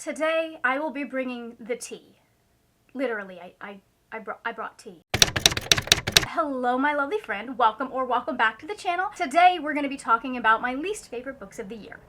Today, I will be bringing the tea. Literally, I brought tea. Hello, my lovely friend. Welcome or welcome back to the channel. Today, we're going to be talking about my least favorite books of the year.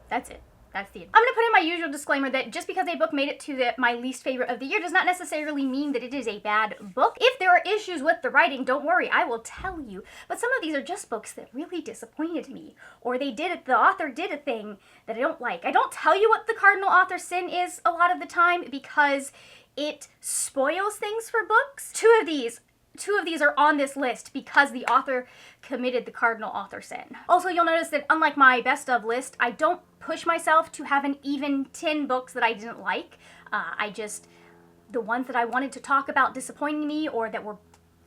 That's it. That's the end. I'm going to put in my usual disclaimer that just because a book made it to my least favorite of the year does not necessarily mean that it is a bad book. If there are issues with the writing, don't worry, I will tell you. But some of these are just books that really disappointed me. Or the author did a thing that I don't like. I don't tell you what the cardinal author sin is a lot of the time because it spoils things for books. Two of these are on this list because the author committed the cardinal author sin. Also, you'll notice that unlike my best of list, I don't push myself to have an even 10 books that I didn't like. The ones that I wanted to talk about disappointing me or that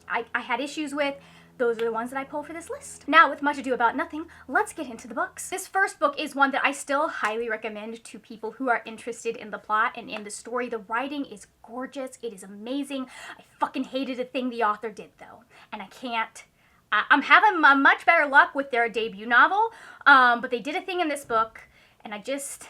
I had issues with, those are the ones that I pull for this list. Now, with much ado about nothing, let's get into the books. This first book is one that I still highly recommend to people who are interested in the plot and in the story. The writing is gorgeous. It is amazing. I fucking hated a thing the author did, though. And I can't... I'm having much better luck with their debut novel, but they did a thing in this book, and I just...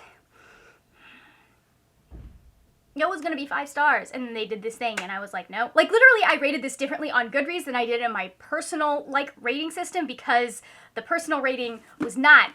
It was gonna be 5 stars, and then they did this thing, and I was like, no. Like, literally, I rated this differently on Goodreads than I did in my personal, rating system, because the personal rating was not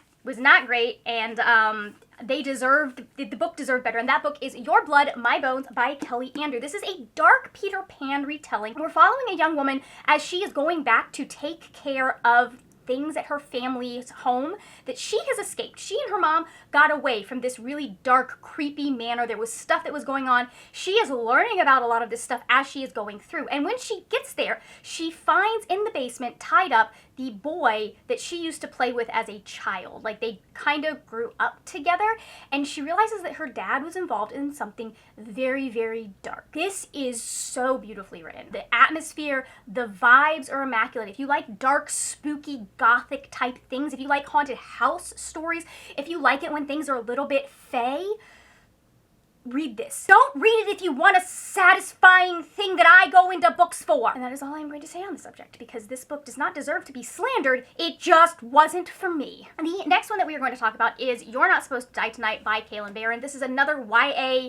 great, and the book deserved better, and that book is Your Blood, My Bones by Kelly Andrew. This is a dark Peter Pan retelling. We're following a young woman as she is going back to take care of things at her family's home that she has escaped. She and her mom got away from this really dark, creepy manor. There was stuff that was going on. She is learning about a lot of this stuff as she is going through. And when she gets there, she finds in the basement, tied up, the boy that she used to play with as a child. Like, they kind of grew up together, and she realizes that her dad was involved in something very, very dark. This is so beautifully written. The atmosphere, the vibes are immaculate. If you like dark, spooky, gothic type things, if you like haunted house stories, if you like it when things are a little bit fey, read this. Don't read it if you want a satisfying thing that I go into books for. And that is all I'm going to say on the subject, because this book does not deserve to be slandered. It just wasn't for me. And the next one that we are going to talk about is You're Not Supposed to Die Tonight by Kailyn Barron. This is another YA.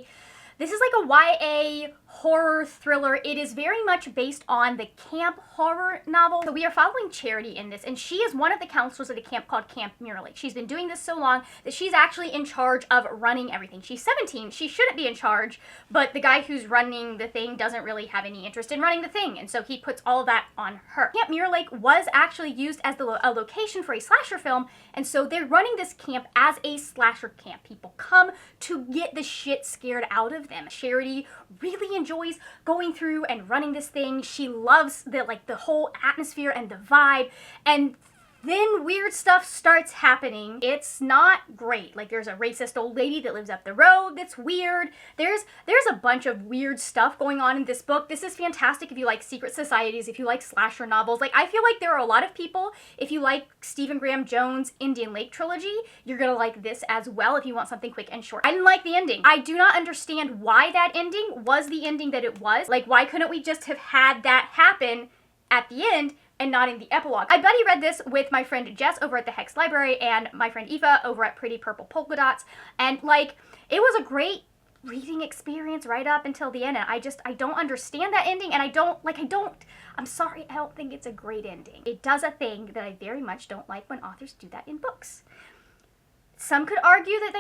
This is like a YA horror thriller. It is very much based on the camp horror novel. So we are following Charity in this, and she is one of the counselors at a camp called Camp Mirror Lake. She's been doing this so long that she's actually in charge of running everything. She's 17. She shouldn't be in charge, but the guy who's running the thing doesn't really have any interest in running the thing, and so he puts all of that on her. Camp Mirror Lake was actually used as a location for a slasher film, and so they're running this camp as a slasher camp. People come to get the shit scared out of them. Charity really enjoys going through and running this thing. She loves the whole atmosphere and the vibe, and then weird stuff starts happening. It's not great. Like, there's a racist old lady that lives up the road that's weird. There's a bunch of weird stuff going on in this book. This is fantastic if you like secret societies, if you like slasher novels. Like, I feel like there are a lot of people, if you like Stephen Graham Jones' Indian Lake trilogy, you're gonna like this as well if you want something quick and short. I didn't like the ending. I do not understand why that ending was the ending that it was. Like, why couldn't we just have had that happen at the end and not in the epilogue? I buddy read this with my friend Jess over at the Hex Library and my friend Eva over at Pretty Purple Polka Dots, and it was a great reading experience right up until the end, and I don't understand that ending, and I'm sorry, I don't think it's a great ending. It does a thing that I very much don't like when authors do that in books. Some could argue that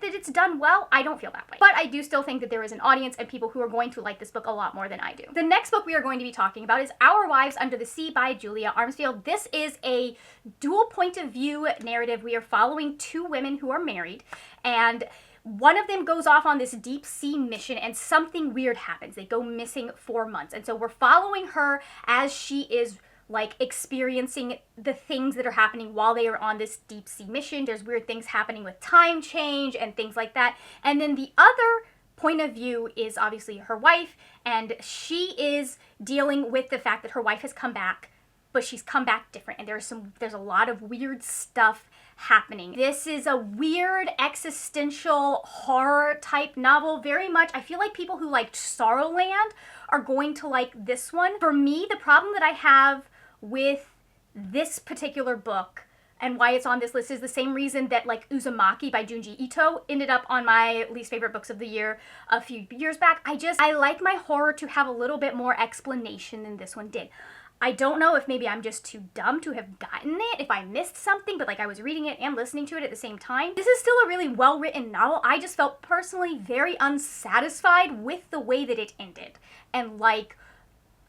it's done well. I don't feel that way. But I do still think that there is an audience and people who are going to like this book a lot more than I do. The next book we are going to be talking about is Our Wives Under the Sea by Julia Armsfield. This is a dual point of view narrative. We are following 2 women who are married, and one of them goes off on this deep sea mission and something weird happens. They go missing 4 months. And so we're following her as she is experiencing the things that are happening while they are on this deep sea mission. There's weird things happening with time change and things like that. And then the other point of view is obviously her wife, and she is dealing with the fact that her wife has come back, but she's come back different, and there's a lot of weird stuff happening. This is a weird existential horror type novel. Very much, I feel like people who liked Sorrowland are going to like this one. For me, the problem that I have with this particular book and why it's on this list is the same reason that like Uzumaki by Junji Ito ended up on my least favorite books of the year a few years back. I like my horror to have a little bit more explanation than this one did. I don't know if maybe I'm just too dumb to have gotten it, if I missed something, but like I was reading it and listening to it at the same time. This is still a really well-written novel. I just felt personally very unsatisfied with the way that it ended. And like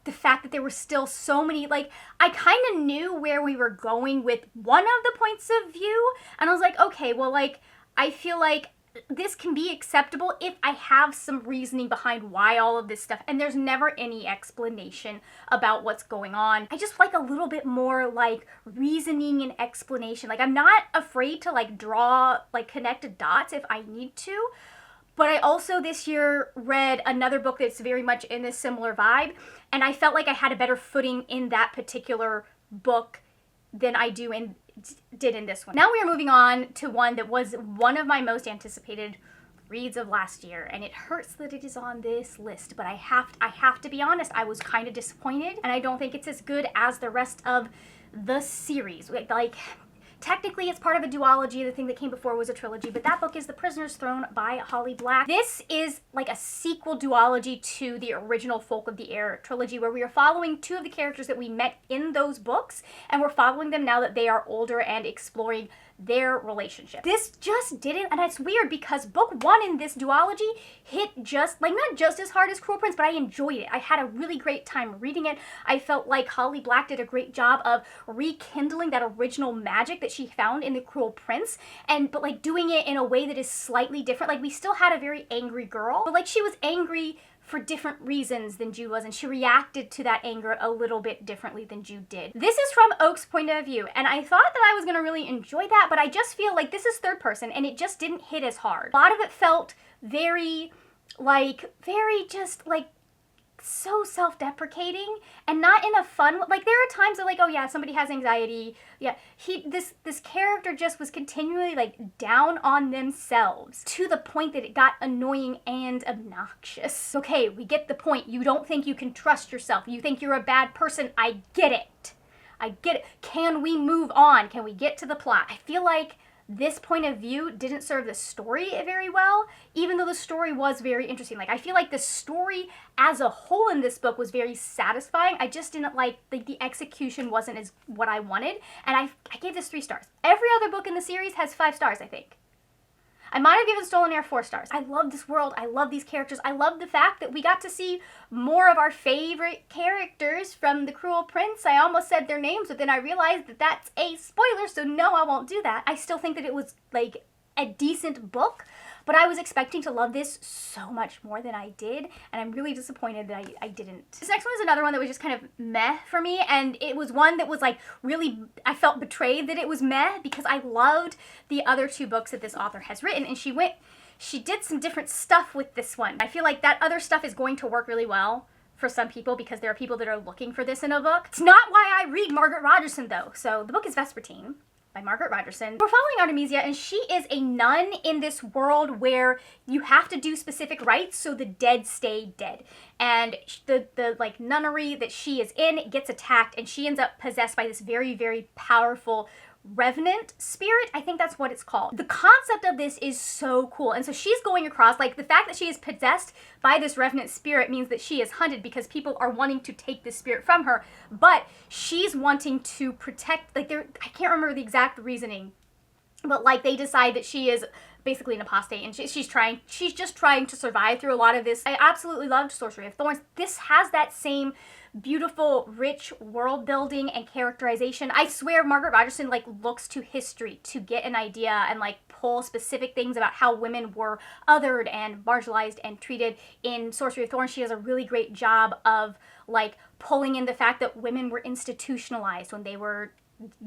the fact that there were still so many, like I kind of knew where we were going with one of the points of view. And I was like, okay, well like I feel like this can be acceptable if I have some reasoning behind why all of this stuff, and there's never any explanation about what's going on. I just like a little bit more like reasoning and explanation. Like I'm not afraid to like draw like connected dots if I need to, but I also this year read another book that's very much in this similar vibe, and I felt like I had a better footing in that particular book than I did in this one. Now we are moving on to one that was one of my most anticipated reads of last year, and it hurts that it is on this list, but I have to be honest, I was kind of disappointed, and I don't think it's as good as the rest of the series. Like technically it's part of a duology. The thing that came before was a trilogy, but that book is The Prisoner's Throne by Holly Black. This is like a sequel duology to the original Folk of the Air trilogy, where we are following two of the characters that we met in those books, and we're following them now that they are older and exploring their relationship. This just didn't, and it's weird because book one in this duology hit just, like not just as hard as Cruel Prince, but I enjoyed it. I had a really great time reading it. I felt like Holly Black did a great job of rekindling that original magic that she found in the Cruel Prince, but like doing it in a way that is slightly different. Like we still had a very angry girl, but like she was angry for different reasons than Jude was, and she reacted to that anger a little bit differently than Jude did. This is from Oak's point of view, and I thought that I was going to really enjoy that, but I just feel like this is third person, and it just didn't hit as hard. A lot of it felt very just like so self-deprecating, and not in a fun way. Like there are times that like, oh yeah, somebody has anxiety. Yeah, this character just was continually like down on themselves to the point that it got annoying and obnoxious. Okay, we get the point. You don't think you can trust yourself. You think you're a bad person. I get it. I get it. Can we move on? Can we get to the plot? I feel like this point of view didn't serve the story very well, even though the story was very interesting. Like, I feel like the story as a whole in this book was very satisfying. I just didn't like the execution wasn't as what I wanted, and I gave this 3 stars. Every other book in the series has 5 stars, I think. I might have given Stolen Air 4 stars. I love this world. I love these characters. I love the fact that we got to see more of our favorite characters from The Cruel Prince. I almost said their names, but then I realized that that's a spoiler, so no, I won't do that. I still think that it was like a decent book, but I was expecting to love this so much more than I did, and I'm really disappointed that I didn't. This next one is another one that was just kind of meh for me, and it was one that was like really, I felt betrayed that it was meh because I loved the other 2 books that this author has written, and she did some different stuff with this one. I feel like that other stuff is going to work really well for some people because there are people that are looking for this in a book. It's not why I read Margaret Rogerson though. So the book is Vespertine by Margaret Rogerson. We're following Artemisia, and she is a nun in this world where you have to do specific rites so the dead stay dead. And the like nunnery that she is in gets attacked, and she ends up possessed by this very, very powerful revenant spirit. I think that's what it's called. The concept of this is so cool. And so she's going across, like the fact that she is possessed by this revenant spirit means that she is hunted because people are wanting to take this spirit from her, but she's wanting to protect, like I can't remember the exact reasoning, but like they decide that she is basically an apostate, and she's just trying to survive through a lot of this. I absolutely loved Sorcery of Thorns. This has that same beautiful, rich world building and characterization. I swear Margaret Rogerson like looks to history to get an idea and like pull specific things about how women were othered and marginalized and treated. In Sorcery of Thorns, she does a really great job of like pulling in the fact that women were institutionalized when they were,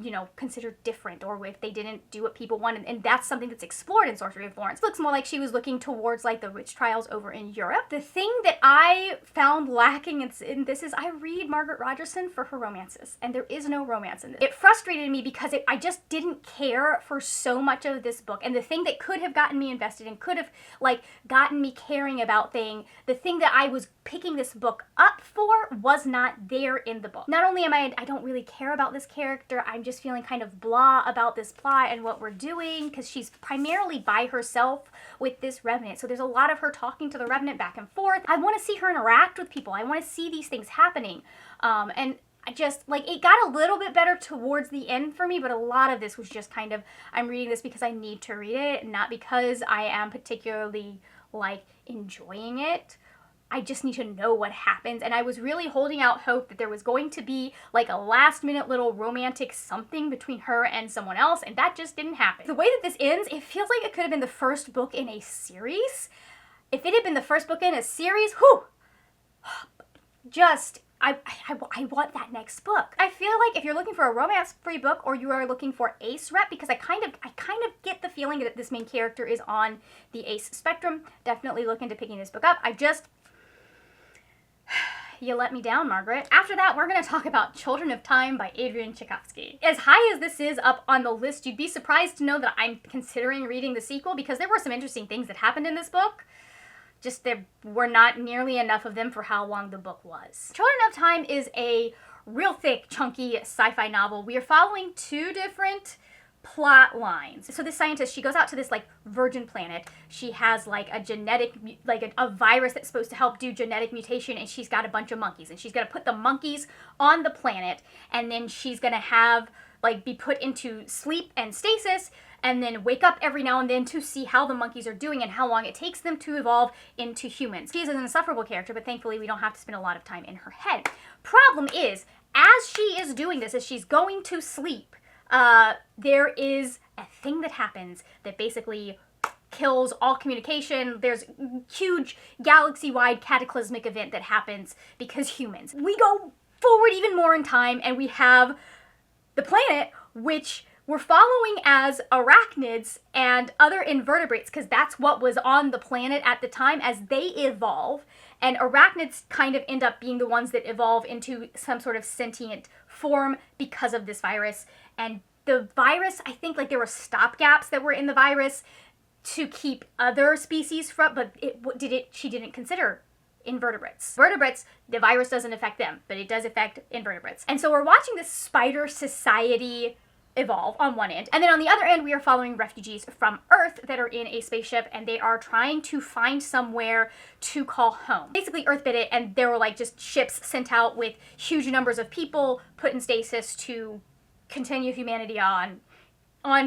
you know, considered different, or if they didn't do what people wanted, and that's something that's explored in Sorcery of Thorns. It looks more like she was looking towards like the witch trials over in Europe. The thing that I found lacking in this is I read Margaret Rogerson for her romances, and there is no romance in this. It frustrated me because I just didn't care for so much of this book, and the thing that could have gotten me invested and could have like gotten me caring about the thing that I was picking this book up for was not there in the book. Not only I don't really care about this character, I'm just feeling kind of blah about this plot and what we're doing, because she's primarily by herself with this Revenant. So there's a lot of her talking to the Revenant back and forth. I want to see her interact with people. I want to see these things happening. And I just, like, it got a little bit better towards the end for me, but a lot of this was just kind of, I'm reading this because I need to read it, not because I am particularly, like, enjoying it. I just need to know what happens, and I was really holding out hope that there was going to be, like, a last-minute little romantic something between her and someone else, and that just didn't happen. The way that this ends, it feels like it could have been the first book in a series. If it had been the first book in a series, whew! Just, I want that next book. I feel like if you're looking for a romance-free book, or you are looking for ace rep, because I kind of get the feeling that this main character is on the ace spectrum, definitely look into picking this book up. You let me down, Margaret. After that, we're going to talk about Children of Time by Adrian Tchaikovsky. As high as this is up on the list, you'd be surprised to know that I'm considering reading the sequel, because there were some interesting things that happened in this book. Just there were not nearly enough of them for how long the book was. Children of Time is a real thick, chunky sci-fi novel. We are following two different plot lines. So this scientist, she goes out to this, like, virgin planet. She has, like, a genetic, like, a virus that's supposed to help do genetic mutation, and she's got a bunch of monkeys, and she's gonna put the monkeys on the planet, and then she's gonna have, like, be put into sleep and stasis, and then wake up every now and then to see how the monkeys are doing and how long it takes them to evolve into humans. She's an insufferable character, but thankfully we don't have to spend a lot of time in her head. Problem is, as she is doing this, as she's going to sleep, there is a thing that happens that basically kills all communication. There's a huge galaxy-wide cataclysmic event that happens because humans. We go forward even more in time, and we have the planet, which we're following as arachnids and other invertebrates, because that's what was on the planet at the time as they evolve. And arachnids kind of end up being the ones that evolve into some sort of sentient form because of this virus. And the virus, I think, like, there were stopgaps that were in the virus to keep other species from, but she didn't consider invertebrates. Vertebrates, the virus doesn't affect them, but it does affect invertebrates. And so we're watching this spider society evolve on one end, and then on the other end we are following refugees from Earth that are in a spaceship, and they are trying to find somewhere to call home. Basically Earth bit it, and there were, like, just ships sent out with huge numbers of people put in stasis to continue humanity on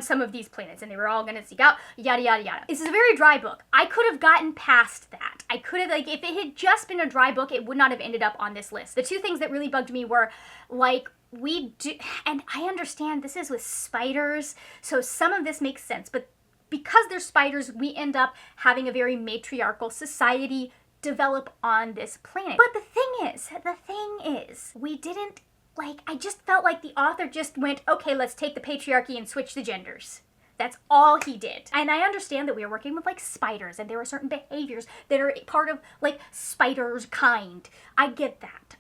some of these planets, and they were all gonna seek out, yada yada yada. This is a very dry book. I could have gotten past that. I could have, like, if it had just been a dry book, it would not have ended up on this list. The two things that really bugged me were, like, we do, and I understand this is with spiders, so some of this makes sense, but because they're spiders, we end up having a very matriarchal society develop on this planet. But the thing is, we didn't, like, I just felt like the author just went, okay, let's take the patriarchy and switch the genders. That's all he did. And I understand that we are working with, like, spiders, and there are certain behaviors that are part of, like, spiders kind. I get that.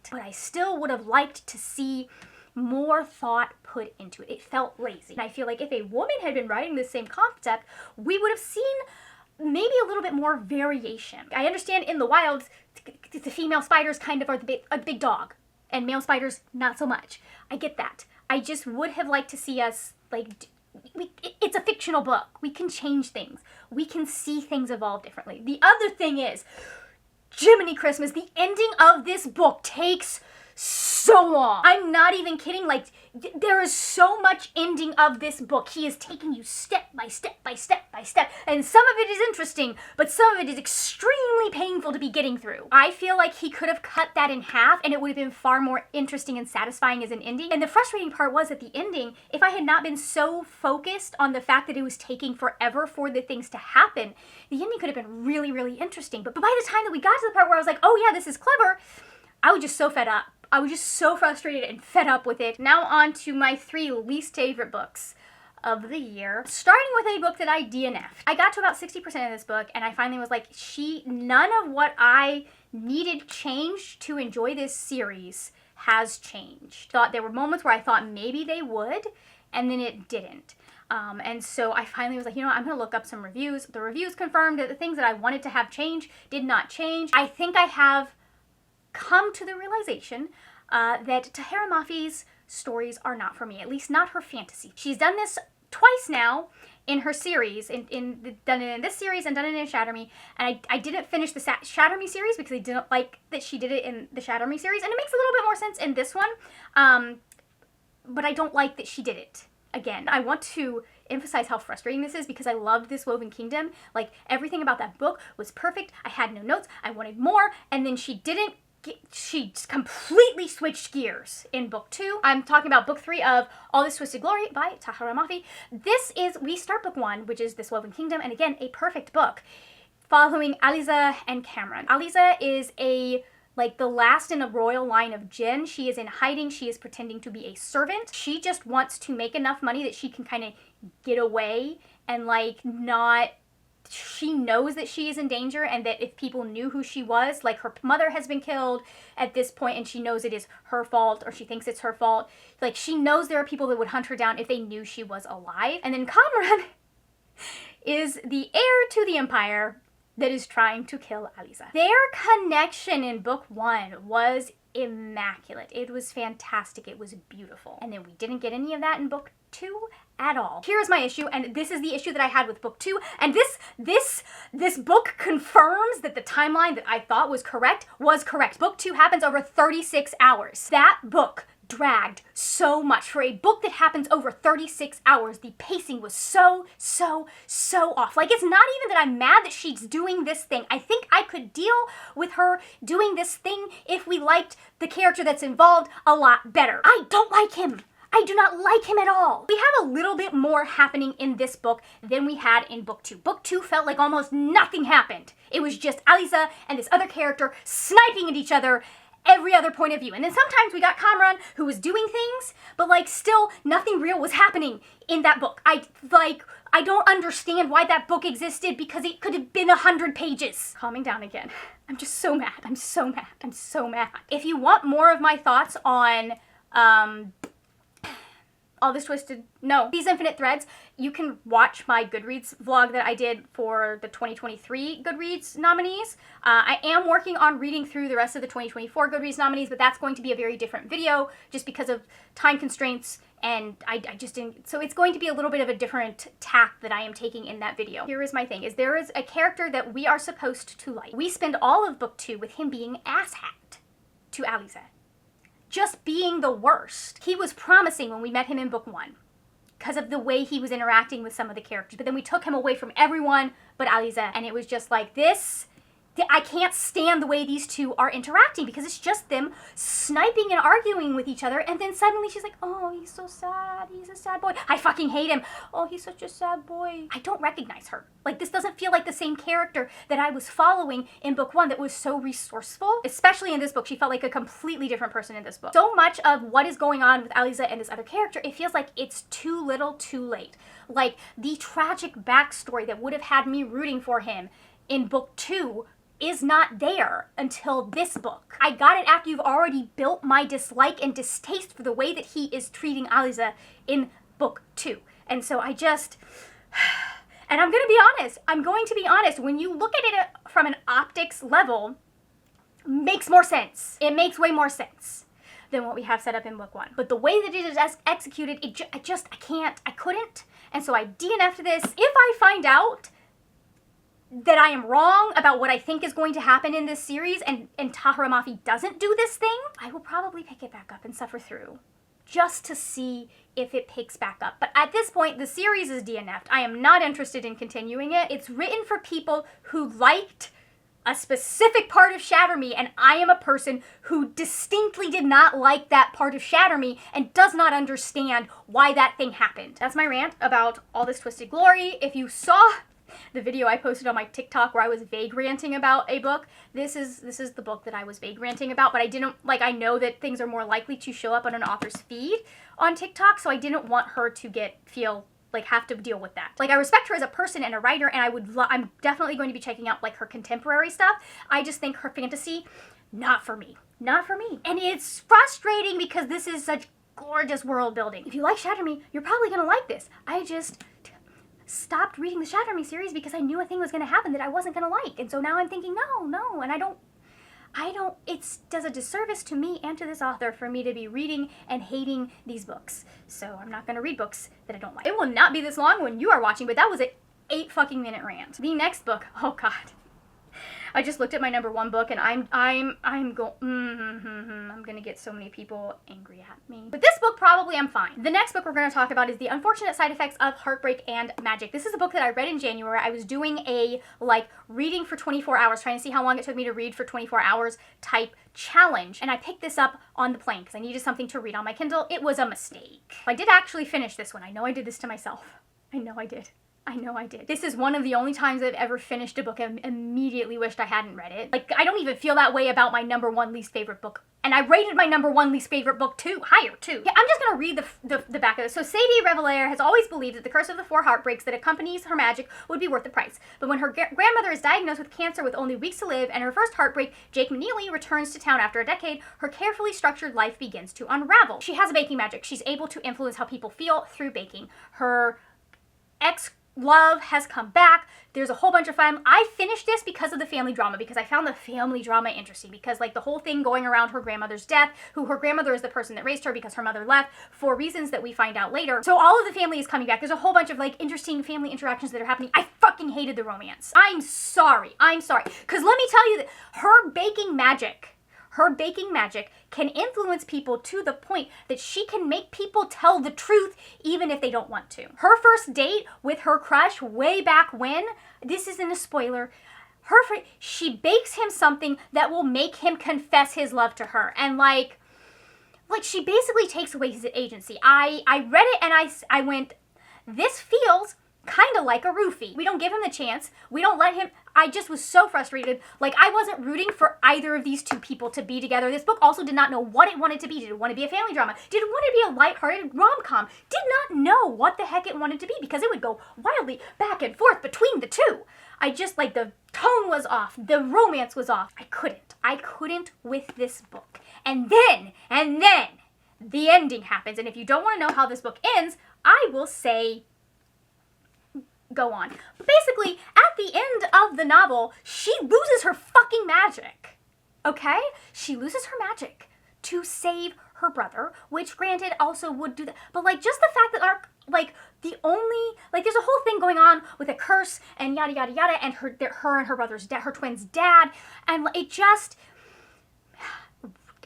But I still would have liked to see more thought put into it. It felt lazy. And I feel like if a woman had been writing the same concept, we would have seen maybe a little bit more variation. I understand in the wild, the female spiders kind of are a big dog, and male spiders not so much. I get that. I just would have liked to see us, like, it's a fictional book. We can change things. We can see things evolve differently. The other thing is, Jiminy Christmas, the ending of this book takes so long. I'm not even kidding. Like, there is so much ending of this book. He is taking you step by step by step by step. And some of it is interesting, but some of it is extremely painful to be getting through. I feel like he could have cut that in half, and it would have been far more interesting and satisfying as an ending. And the frustrating part was at the ending, if I had not been so focused on the fact that it was taking forever for the things to happen, the ending could have been really, really interesting. But by the time that we got to the part where I was like, oh yeah, this is clever, I was just so fed up. I was just so frustrated and fed up with it. Now on to my 3 least favorite books of the year. Starting with a book that I DNF'd. I got to about 60% of this book, and I finally was like, none of what I needed changed to enjoy this series has changed. There were moments where I thought maybe they would, and then it didn't. And so I finally was like, you know what, I'm going to look up some reviews. The reviews confirmed that the things that I wanted to have change did not change. I think I have come to the realization that Tahereh Mafi's stories are not for me, at least not her fantasy. She's done this twice now in her series, done it in this series and done it in Shatter Me, and I didn't finish the Shatter Me series because I didn't like that she did it in the Shatter Me series, and it makes a little bit more sense in this one, but I don't like that she did it again. I want to emphasize how frustrating this is because I loved this Woven Kingdom. Like, everything about that book was perfect. I had no notes. I wanted more, and then she didn't. She completely switched gears in book 2. I'm talking about book 3 of All This Twisted Glory by Tahara Mafi. We start book 1, which is This Woven Kingdom, and again, a perfect book, following Aliza and Cameron. Aliza is the last in a royal line of Jinn. She is in hiding. She is pretending to be a servant. She just wants to make enough money that she can kind of get away and not... She knows that she is in danger and that if people knew who she was, like her mother has been killed at this point and she knows it is her fault, or she thinks it's her fault. Like, she knows there are people that would hunt her down if they knew she was alive. And then Kamran is the heir to the Empire that is trying to kill Aliza. Their connection in book 1 was immaculate. It was fantastic. It was beautiful. And then we didn't get any of that in book 2 at all. Here's my issue, and this is the issue that I had with book 2, and this book confirms that the timeline that I thought was correct was correct. Book 2 happens over 36 hours. That book dragged so much. For a book that happens over 36 hours, the pacing was so off. Like, it's not even that I'm mad that she's doing this thing. I think I could deal with her doing this thing if we liked the character that's involved a lot better. I don't like him. I do not like him at all. We have a little bit more happening in this book than we had in book 2. Book 2 felt like almost nothing happened. It was just Aliza and this other character sniping at each other every other point of view. And then sometimes we got Kamran, who was doing things, but still nothing real was happening in that book. I don't understand why that book existed because it could have been 100 pages. Calming down again. I'm just so mad. I'm so mad. I'm so mad. If you want more of my thoughts on All This Twisted... No, These Infinite Threads, you can watch my Goodreads vlog that I did for the 2023 Goodreads nominees. I am working on reading through the rest of the 2024 Goodreads nominees, but that's going to be a very different video just because of time constraints, and I just didn't... So it's going to be a little bit of a different tack that I am taking in that video. Here is my thing, is there is a character that we are supposed to like. We spend all of book 2 with him being asshat to Aliza. Just being the worst. He was promising when we met him in book 1 because of the way he was interacting with some of the characters, but then we took him away from everyone but Aliza, and it was just like this. I can't stand the way these two are interacting because it's just them sniping and arguing with each other, and then suddenly she's like, oh, he's so sad. He's a sad boy. I fucking hate him. Oh, he's such a sad boy. I don't recognize her. Like, this doesn't feel like the same character that I was following in book 1 that was so resourceful. Especially in this book, she felt like a completely different person in this book. So much of what is going on with Aliza and this other character, it feels like it's too little too late. Like, the tragic backstory that would have had me rooting for him in book 2 is not there until this book. I got it after you've already built my dislike and distaste for the way that he is treating Aliza in book 2. And so I just... And I'm going to be honest, when you look at it from an optics level, makes more sense. It makes way more sense than what we have set up in book 1. But the way that it is executed, I couldn't. And so I DNF'd this. If I find out that I am wrong about what I think is going to happen in this series and Tahara Mafi doesn't do this thing, I will probably pick it back up and suffer through just to see if it picks back up. But at this point, the series is DNF'd. I am not interested in continuing it. It's written for people who liked a specific part of Shatter Me, and I am a person who distinctly did not like that part of Shatter Me and does not understand why that thing happened. That's my rant about All This Twisted Glory. If you saw the video I posted on my TikTok where I was vague ranting about a book, this is the book that I was vague ranting about, but I didn't, I know that things are more likely to show up on an author's feed on TikTok, so I didn't want her to have to deal with that. I respect her as a person and a writer, and I'm definitely going to be checking out her contemporary stuff. I just think her fantasy, not for me. Not for me. And it's frustrating because this is such gorgeous world building. If you like Shatter Me, you're probably gonna like this. I just stopped reading the Shatter Me series because I knew a thing was going to happen that I wasn't going to like. And so now I'm thinking, no, and I don't it does a disservice to me and to this author for me to be reading and hating these books. So I'm not gonna read books that I don't like. It will not be this long when you are watching, but that was an 8 fucking minute rant. The next book, oh God. I just looked at my number 1 book and I'm gonna get so many people angry at me. But this book, probably I'm fine. The next book we're gonna talk about is The Unfortunate Side Effects of Heartbreak and Magic. This is a book that I read in January. I was doing a, reading for 24 hours, trying to see how long it took me to read for 24 hours type challenge. And I picked this up on the plane because I needed something to read on my Kindle. It was a mistake. I did actually finish this one. I know I did this to myself. I know I did. This is one of the only times I've ever finished a book and immediately wished I hadn't read it. I don't even feel that way about my number 1 least favorite book. And I rated my number 1 least favorite book higher too. Yeah, I'm just gonna read the back of this. So Sadie Revelare has always believed that the curse of the 4 heartbreaks that accompanies her magic would be worth the price. But when her grandmother is diagnosed with cancer with only weeks to live and her first heartbreak, Jake McNeely, returns to town after a decade, her carefully structured life begins to unravel. She has baking magic. She's able to influence how people feel through baking. Her ex-love has come back. There's a whole bunch of fun. I finished this because of the family drama, because I found the family drama interesting, because the whole thing going around her grandmother's death, who her grandmother is the person that raised her because her mother left for reasons that we find out later. So all of the family is coming back. There's a whole bunch of interesting family interactions that are happening. I fucking hated the romance. I'm sorry. Because let me tell you that her baking magic can influence people to the point that she can make people tell the truth even if they don't want to. Her first date with her crush way back when, this isn't a spoiler, she bakes him something that will make him confess his love to her. And she basically takes away his agency. I read it and I went, this feels kind of like a roofie. We don't give him the chance. We don't let him. I just was so frustrated. I wasn't rooting for either of these two people to be together. This book also did not know what it wanted to be. Did it want to be a family drama? Did it want to be a lighthearted rom-com? Did not know what the heck it wanted to be because it would go wildly back and forth between the two. I just, the tone was off. The romance was off. I couldn't with this book. And then, the ending happens. And if you don't want to know how this book ends, I will say, go on. But basically, at the end of the novel, she loses her fucking magic. Okay? She loses her magic to save her brother, which granted also would do that. But just the fact that there's a whole thing going on with a curse and yada yada yada, and her and her brother's dad, her twin's dad, and it just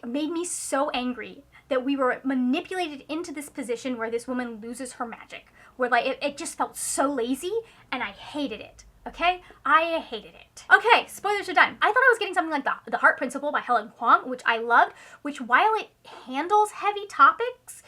made me so angry that we were manipulated into this position where this woman loses her magic. Where it just felt so lazy, and I hated it. Okay? I hated it. Okay, spoilers are done. I thought I was getting something like The Heart Principle by Helen Kwong, which I loved, which while it handles heavy topics,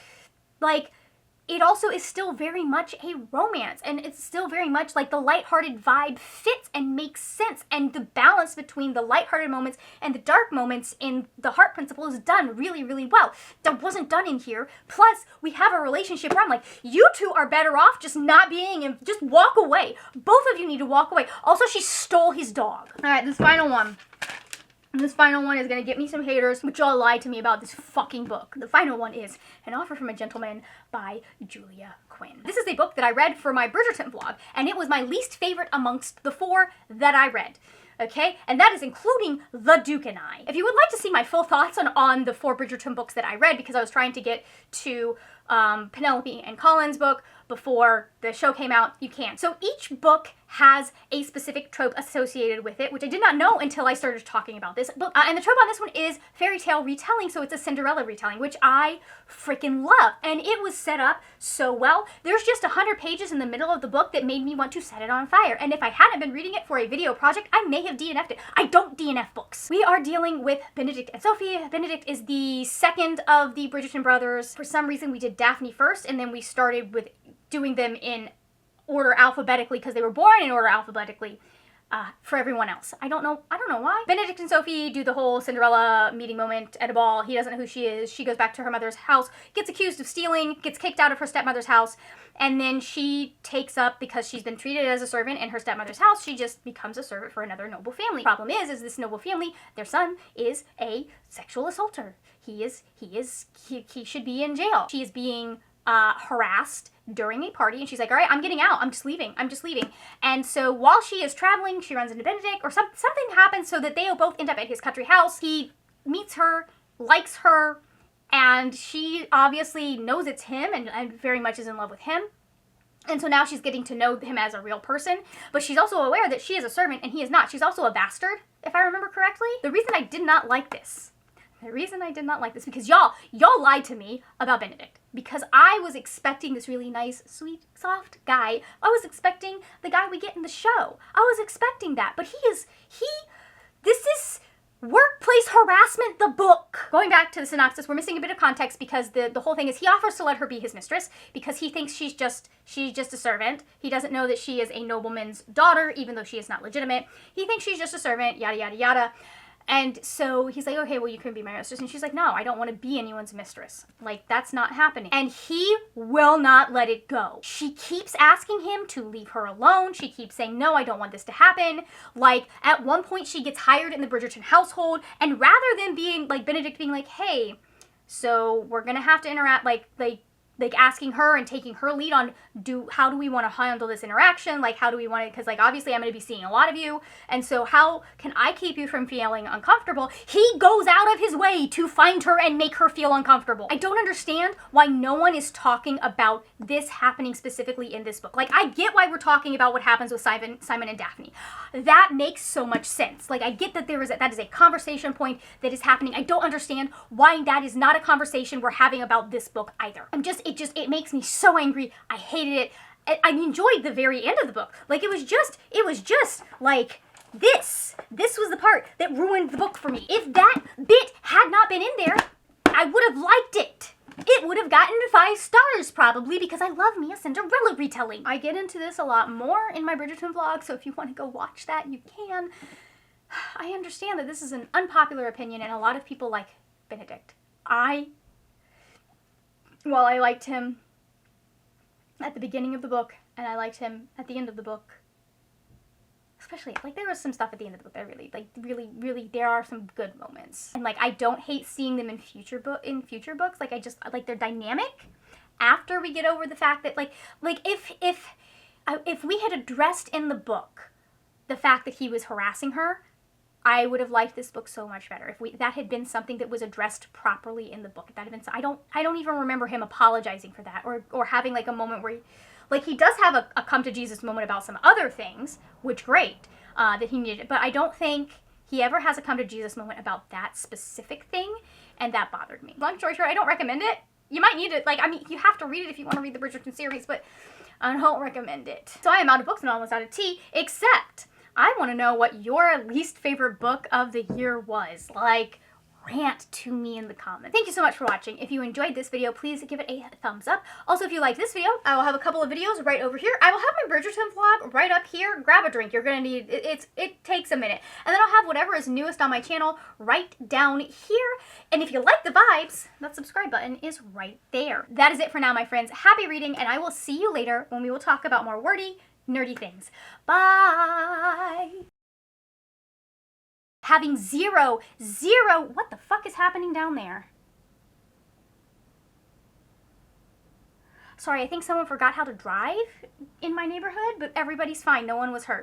it also is still very much a romance, and it's still very much the lighthearted vibe fits and makes sense, and the balance between the lighthearted moments and the dark moments in The Heart Principle is done really, really well. That wasn't done in here. Plus, we have a relationship where I'm you two are better off just not being, and just walk away. Both of you need to walk away. Also, she stole his dog. All right, this final one. This final one is going to get me some haters, but y'all lied to me about this fucking book. The final one is An Offer from a Gentleman by Julia Quinn. This is a book that I read for my Bridgerton vlog, and it was my least favorite amongst the 4 that I read. Okay? And that is including The Duke and I. If you would like to see my full thoughts on the 4 Bridgerton books that I read, because I was trying to get to Penelope and Colin's book before the show came out, you can. So each book has a specific trope associated with it, which I did not know until I started talking about this book. And the trope on this one is fairy tale retelling, so it's a Cinderella retelling, which I freaking love. And it was set up so well. There's just 100 pages in the middle of the book that made me want to set it on fire. And if I hadn't been reading it for a video project, I may have DNF'd it. I don't DNF books. We are dealing with Benedict and Sophie. Benedict is the second of the Bridgerton brothers. For some reason, we did Daphne first, and then we started with doing them in order alphabetically because they were born in order alphabetically for everyone else. I don't know why. Benedict and Sophie do the whole Cinderella meeting moment at a ball. He doesn't know who she is. She goes back to her mother's house, gets accused of stealing, gets kicked out of her stepmother's house, and then she takes up, because she's been treated as a servant in her stepmother's house, she just becomes a servant for another noble family. Problem is this noble family, their son is a sexual assaulter. He should be in jail. She is being harassed during a party, and she's like, all right, I'm getting out. I'm just leaving. And so while she is traveling, she runs into Benedict, or something happens so that they both end up at his country house. He meets her, likes her, and she obviously knows it's him and very much is in love with him. And so now she's getting to know him as a real person, but she's also aware that she is a servant and he is not. She's also a bastard, if I remember correctly. The reason I did not like this, because y'all lied to me about Benedict. Because I was expecting this really nice, sweet, soft guy. I was expecting the guy we get in the show. I was expecting that. But this is workplace harassment, the book. Going back to the synopsis, we're missing a bit of context because the whole thing is he offers to let her be his mistress because he thinks she's just a servant. He doesn't know that she is a nobleman's daughter, even though she is not legitimate. He thinks she's just a servant, yada, yada, yada. And so he's like, okay, well, you can be my mistress. And she's like, no, I don't want to be anyone's mistress. Like, that's not happening. And he will not let it go. She keeps asking him to leave her alone. She keeps saying, no, I don't want this to happen. Like, at one point, she gets hired in the Bridgerton household. And rather than being, like, Benedict being like, hey, so we're going to have to interact, like asking her and taking her lead on how do we want to handle this interaction? Like, how do we want it? Because, like, obviously I'm going to be seeing a lot of you. And so how can I keep you from feeling uncomfortable? He goes out of his way to find her and make her feel uncomfortable. I don't understand why no one is talking about this happening specifically in this book. Like, I get why we're talking about what happens with Simon and Daphne. That makes so much sense. Like, I get that that is a conversation point that is happening. I don't understand why that is not a conversation we're having about this book either. It makes me so angry. I hated it. I enjoyed the very end of the book. Like, it was just like this. This was the part that ruined the book for me. If that bit had not been in there, I would have liked it. It would have gotten 5 stars probably because I love me a Cinderella retelling. I get into this a lot more in my Bridgerton vlog, so if you want to go watch that, you can. I understand that this is an unpopular opinion and a lot of people like Benedict. While I liked him at the beginning of the book, and I liked him at the end of the book, especially, like, there was some stuff at the end of the book that really, there are some good moments. And, like, I don't hate seeing them in future books. Like, like, they're dynamic after we get over the fact that, like, if we had addressed in the book the fact that he was harassing her, I would have liked this book so much better if that had been something that was addressed properly in the book. If that had been, I don't even remember him apologizing for that or having like a moment where he does have a come to Jesus moment about some other things, which great that he needed, but I don't think he ever has a come to Jesus moment about that specific thing, and that bothered me. Long story short, I don't recommend it. You might need it. Like, I mean, you have to read it if you want to read the Bridgerton series, but I don't recommend it. So I am out of books and almost out of tea, except I want to know what your least favorite book of the year was. Like, rant to me in the comments. Thank you so much for watching. If you enjoyed this video, please give it a thumbs up. Also, if you like this video, I will have a couple of videos right over here. I will have my Bridgerton vlog right up here. Grab a drink. You're going to need, it takes a minute. And then I'll have whatever is newest on my channel right down here. And if you like the vibes, that subscribe button is right there. That is it for now, my friends. Happy reading, and I will see you later when we will talk about more wordy, nerdy things. Bye! Having zero, what the fuck is happening down there? Sorry, I think someone forgot how to drive in my neighborhood, but everybody's fine. No one was hurt.